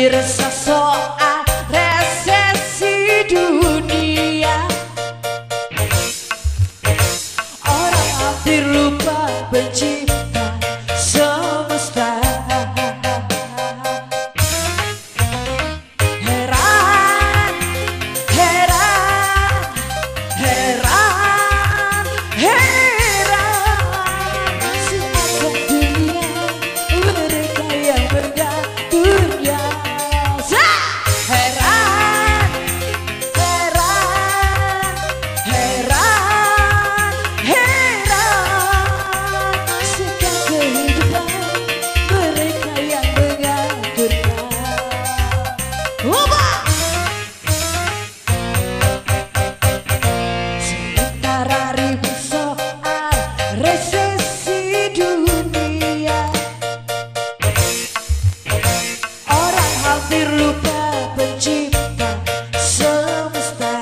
Resah soal resesi dunia, orang hampir lupa pencipta semesta. Heran, heran, heran, heran, seakan dunia mereka yang mengaturnya. Heran, heran, heran, heran, sekan kehidupan mereka yang mengaturnya. Sementara ribut soal resesi dunia, orang hampir lupa pencipta semesta.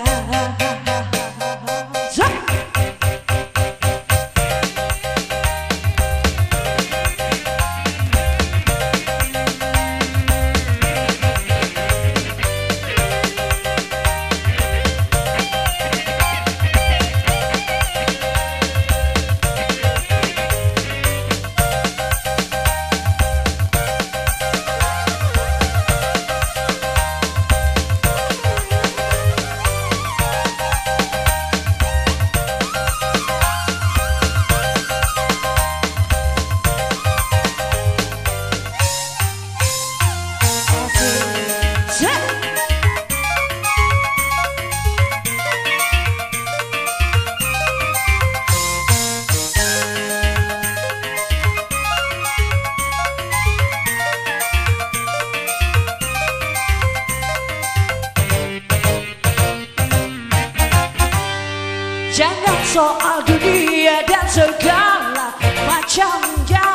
Jangan soal dunia dan segala macamnya.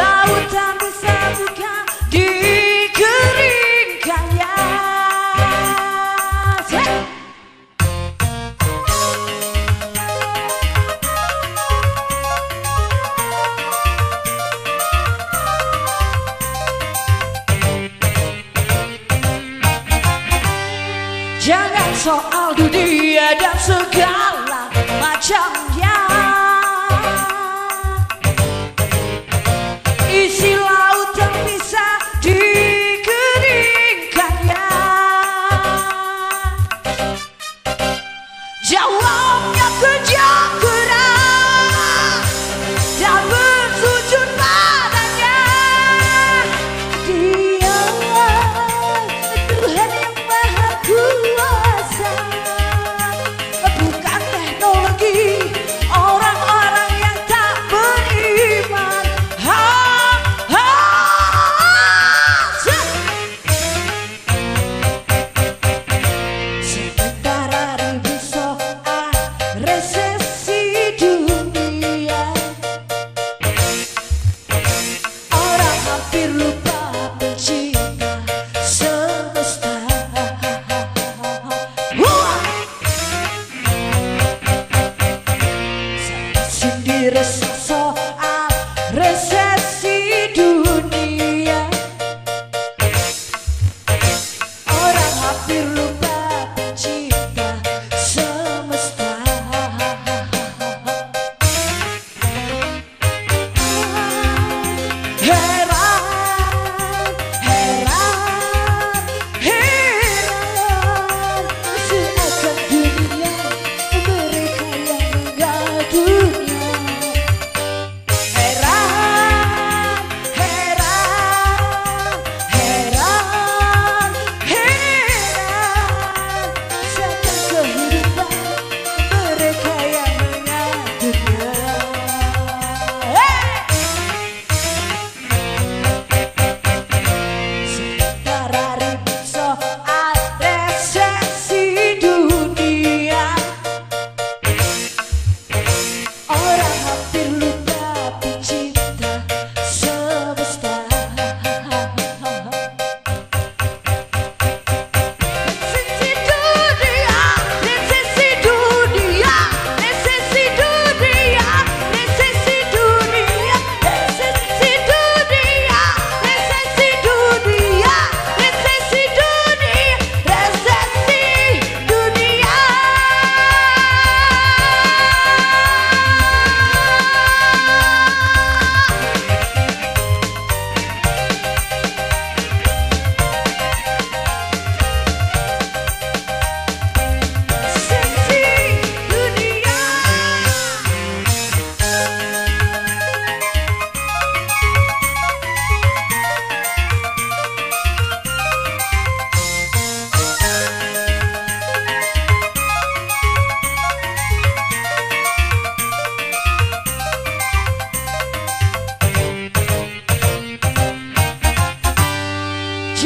Lautan bisa bukan dikeringkannya. Jangan soal dunia dan segala macamnya. Isi laut tak bisa dikeringkannya. Jawabnya kejam keras dan bersujud padanya. Dialah Tuhan yang Maha Kuasa, bukan teknologi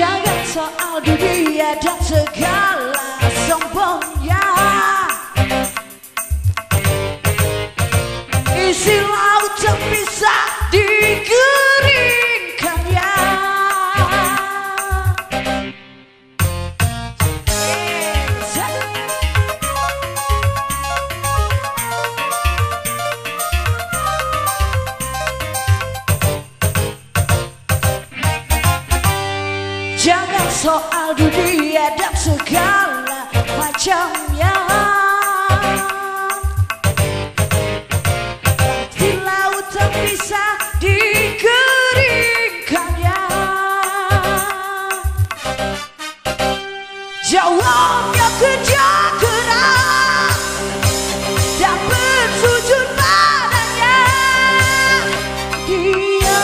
Jangan soal dunia dan segala sombongnya. Isi laut tak bisa dikeringkannya. Jangan soal dunia dan segala macamnya. Di laut tak bisa dikeringkannya. Jawabnya kerja keras dan bersujud padanya. Dia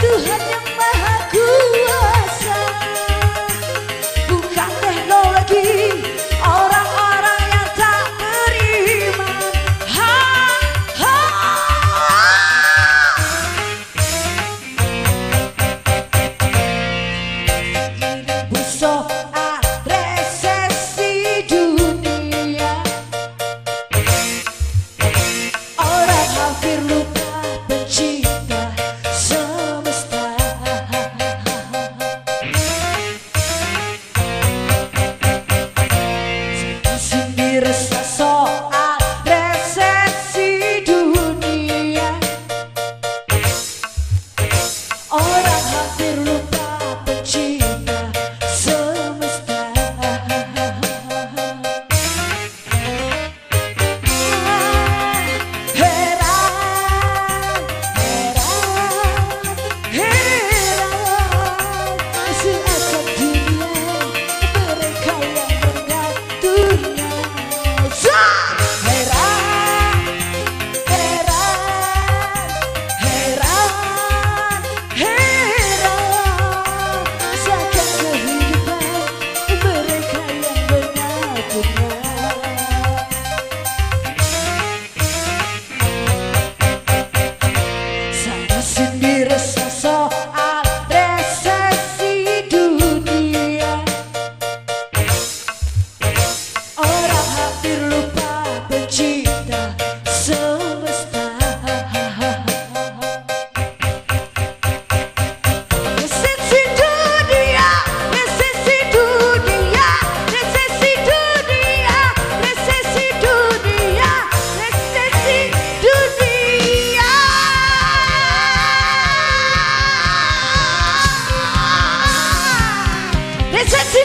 Tuhan yang Maha Kuasa, bukan teknologi orang-orang yang tak beriman. Soal resesi dunia, orang hampir lupa pencipta semesta. Sini resah soal resesi dunia, orang hampir lupa pencipta semesta. Heran seakan dunia mereka yang mengaturnya. Heran seakan kehidupan mereka yang mengaturnya. Saya sendiri resah soal resesi dunia, orang hampir lupa pencipta semesta. Resesi dunia, resesi dunia, resesi dunia, resesi dunia, resesi dunia. Resesi